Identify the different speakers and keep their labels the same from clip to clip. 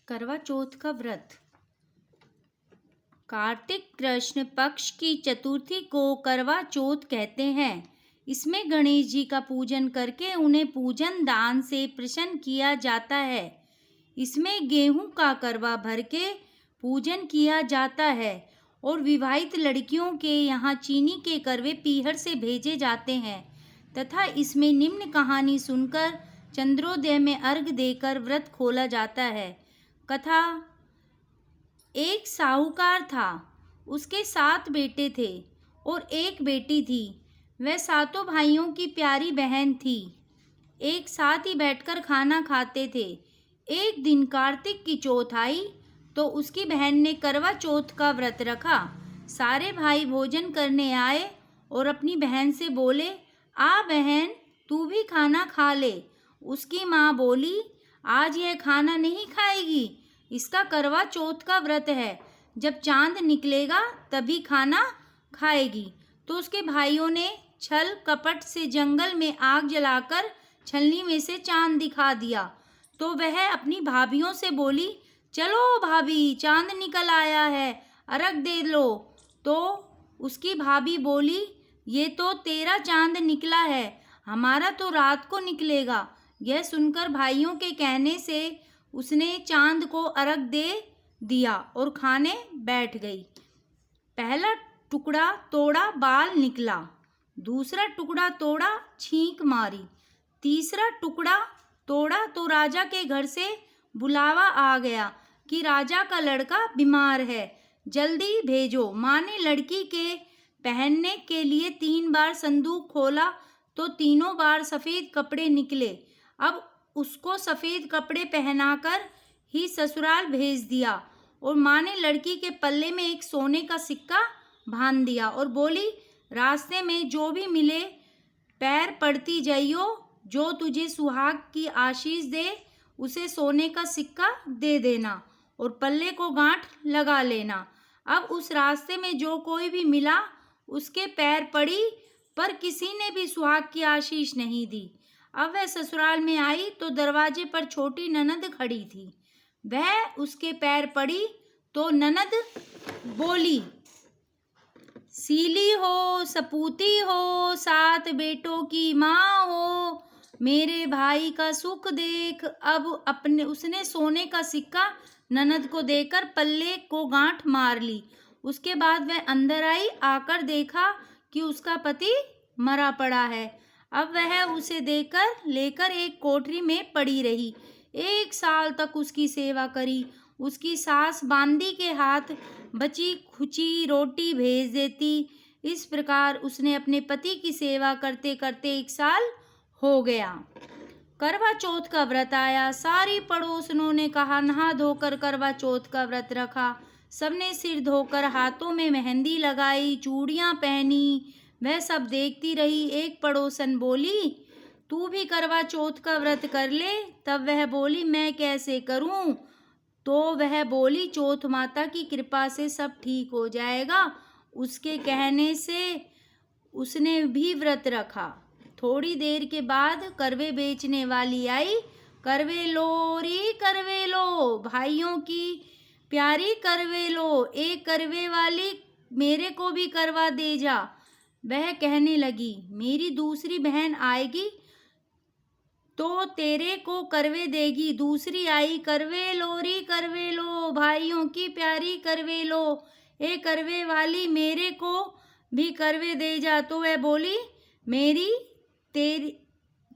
Speaker 1: करवा चौथ का व्रत। कार्तिक कृष्ण पक्ष की चतुर्थी को करवा चौथ कहते हैं। इसमें गणेश जी का पूजन करके उन्हें पूजन दान से प्रसन्न किया जाता है। इसमें गेहूं का करवा भर के पूजन किया जाता है और विवाहित लड़कियों के यहाँ चीनी के करवे पीहर से भेजे जाते हैं तथा इसमें निम्न कहानी सुनकर चंद्रोदय में अर्घ देकर व्रत खोला जाता है। कथा। एक साहूकार था, उसके 7 बेटे थे और एक बेटी थी। वह सातों भाइयों की प्यारी बहन थी। एक साथ ही बैठकर खाना खाते थे। एक दिन कार्तिक की चौथ आई तो उसकी बहन ने करवा चौथ का व्रत रखा। सारे भाई भोजन करने आए और अपनी बहन से बोले, आ बहन, तू भी खाना खा ले। उसकी माँ बोली, आज यह खाना नहीं खाएगी, इसका करवा चौथ का व्रत है, जब चांद निकलेगा तभी खाना खाएगी। तो उसके भाइयों ने छल कपट से जंगल में आग जलाकर छलनी में से चांद दिखा दिया। तो वह अपनी भाभियों से बोली, चलो भाभी, चांद निकल आया है, अर्घ दे लो। तो उसकी भाभी बोली, ये तो तेरा चांद निकला है, हमारा तो रात को निकलेगा। यह सुनकर भाइयों के कहने से उसने चांद को अर्घ दे दिया और खाने बैठ गई। पहला टुकड़ा तोड़ा, बाल निकला। दूसरा टुकड़ा तोड़ा, छींक मारी। तीसरा टुकड़ा तोड़ा तो राजा के घर से बुलावा आ गया कि राजा का लड़का बीमार है, जल्दी भेजो। माँ ने लड़की के पहनने के लिए 3 बार संदूक खोला तो तीनों बार सफ़ेद कपड़े निकले। अब उसको सफ़ेद कपड़े पहनाकर ही ससुराल भेज दिया और माँ ने लड़की के पल्ले में एक सोने का सिक्का बांध दिया और बोली, रास्ते में जो भी मिले पैर पड़ती जाइयो, जो तुझे सुहाग की आशीष दे उसे सोने का सिक्का दे देना और पल्ले को गांठ लगा लेना। अब उस रास्ते में जो कोई भी मिला उसके पैर पड़ी, पर किसी ने भी सुहाग की आशीष नहीं दी। अब वह ससुराल में आई तो दरवाजे पर छोटी ननद खड़ी थी। वह उसके पैर पड़ी तो ननद बोली, सीली हो, सपूती हो, 7 बेटों की माँ हो, मेरे भाई का सुख देख। अब उसने सोने का सिक्का ननद को देकर पल्ले को गांठ मार ली। उसके बाद वह अंदर आई, आकर देखा कि उसका पति मरा पड़ा है। अब वह उसे लेकर एक कोठरी में पड़ी रही। 1 साल तक उसकी सेवा करी। उसकी सास बांदी के हाथ बची खुची रोटी भेज देती। इस प्रकार उसने अपने पति की सेवा करते करते 1 साल हो गया। करवा चौथ का व्रत आया। सारी पड़ोसनों ने कहा, नहा धोकर करवा चौथ का व्रत रखा। सबने सिर धोकर हाथों में मेहंदी लगाई, चूड़ियाँ पहनी। वह सब देखती रही। एक पड़ोसन बोली, तू भी करवा चौथ का व्रत कर ले। तब वह बोली, मैं कैसे करूं? तो वह बोली, चौथ माता की कृपा से सब ठीक हो जाएगा। उसके कहने से उसने भी व्रत रखा। थोड़ी देर के बाद करवे बेचने वाली आई। करवे लो री करवे लो, भाइयों की प्यारी करवे लो, एक करवे वाली मेरे को भी करवा दे जा। वह कहने लगी, मेरी दूसरी बहन आएगी तो तेरे को करवे देगी। दूसरी आई, करवे लो, भाइयों की प्यारी करवे लो, ए करवे वाली मेरे को भी करवे दे जा। तो वह बोली, मेरी तेरी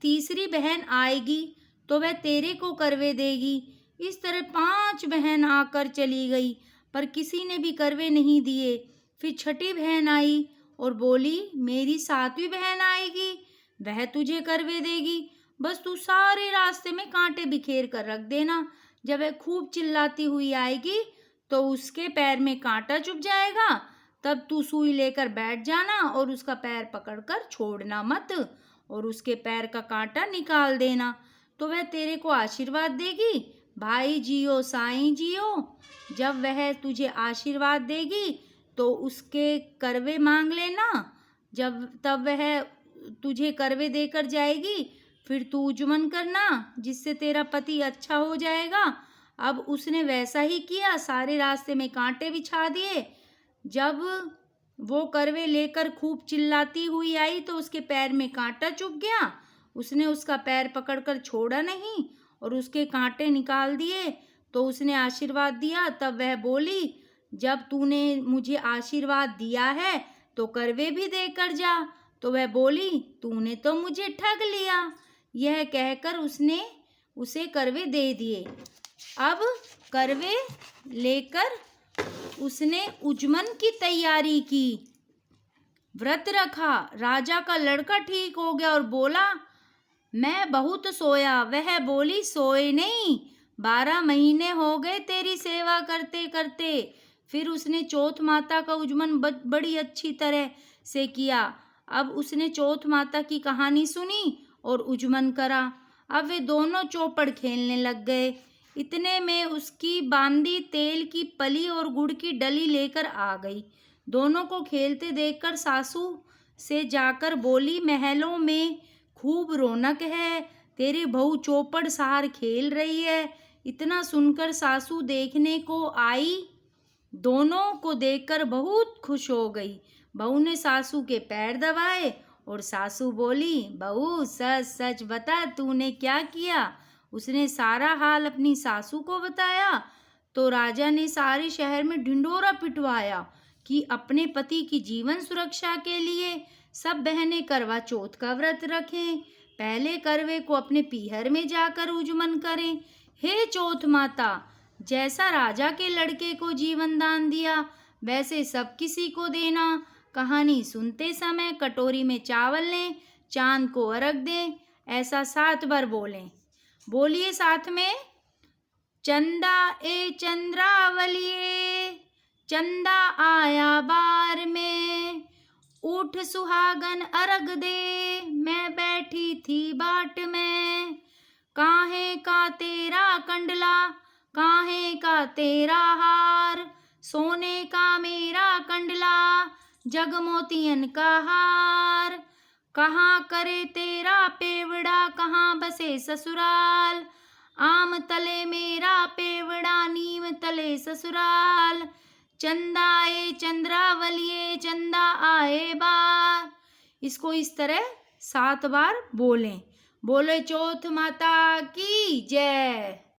Speaker 1: तीसरी बहन आएगी तो वह तेरे को करवे देगी। इस तरह 5 बहन आकर चली गई, पर किसी ने भी करवे नहीं दिए। फिर छठी बहन आई और बोली, मेरी 7वीं बहन आएगी, वह तुझे करवे देगी। बस तू सारे रास्ते में कांटे बिखेर कर रख देना। जब वह खूब चिल्लाती हुई आएगी तो उसके पैर में कांटा चुभ जाएगा। तब तू सुई लेकर बैठ जाना और उसका पैर पकड़कर छोड़ना मत और उसके पैर का कांटा निकाल देना। तो वह तेरे को आशीर्वाद देगी, भाई जियो साईं जियो। जब वह तुझे आशीर्वाद देगी तो उसके करवे मांग लेना। तब वह तुझे करवे देकर जाएगी। फिर तू उजुमन करना, जिससे तेरा पति अच्छा हो जाएगा। अब उसने वैसा ही किया, सारे रास्ते में कांटे बिछा दिए। जब वो करवे लेकर खूब चिल्लाती हुई आई तो उसके पैर में कांटा चुभ गया। उसने उसका पैर पकड़कर छोड़ा नहीं और उसके कांटे निकाल दिए। तो उसने आशीर्वाद दिया। तब वह बोली, जब तूने मुझे आशीर्वाद दिया है तो करवे भी देकर जा। तो वह बोली, तूने तो मुझे ठग लिया। यह कहकर उसने उसे करवे दे दिए। अब करवे लेकर उसने उजमन की तैयारी की, व्रत रखा। राजा का लड़का ठीक हो गया और बोला, मैं बहुत सोया। वह बोली, सोए नहीं, 12 महीने हो गए तेरी सेवा करते करते। फिर उसने चौथ माता का उजमन बड़ी अच्छी तरह से किया। अब उसने चौथ माता की कहानी सुनी और उजमन करा। अब वे दोनों चौपड़ खेलने लग गए। इतने में उसकी बांदी तेल की पली और गुड़ की डली लेकर आ गई। दोनों को खेलते देखकर सासू से जाकर बोली, महलों में खूब रौनक है, तेरी बहू चौपड़ सार खेल रही है। इतना सुनकर सासू देखने को आई। दोनों को देखकर बहुत खुश हो गई। बहू ने सासू के पैर दबाए और सासू बोली, बहू सच सच बता तूने क्या किया। उसने सारा हाल अपनी सासू को बताया। तो राजा ने सारे शहर में ढिंढोरा पिटवाया कि अपने पति की जीवन सुरक्षा के लिए सब बहनें करवा चौथ का व्रत रखें। पहले करवे को अपने पीहर में जाकर उजमन करें। हे चौथ माता, जैसा राजा के लड़के को जीवन दान दिया वैसे सब किसी को देना। कहानी सुनते समय कटोरी में चावल लें, चांद को अर्घ दें, ऐसा 7 बार बोलें। बोलिए साथ में, चंदा ए चंद्रावलिए, चंदा आया बार में, उठ सुहागन अर्घ दे, मैं बैठी थी बाट में। काहे का तेरा कंडला, काहे का तेरा हार, सोने का मेरा कंडला, जगमोतियन का हार। कहाँ करे तेरा पेवड़ा, कहाँ बसे ससुराल, आम तले मेरा पेवड़ा, नीम तले ससुराल। चंदा ए चंद्रावलिए, चंदा आए बार। इसको इस तरह 7 बार बोलें। बोले चौथ माता की जय।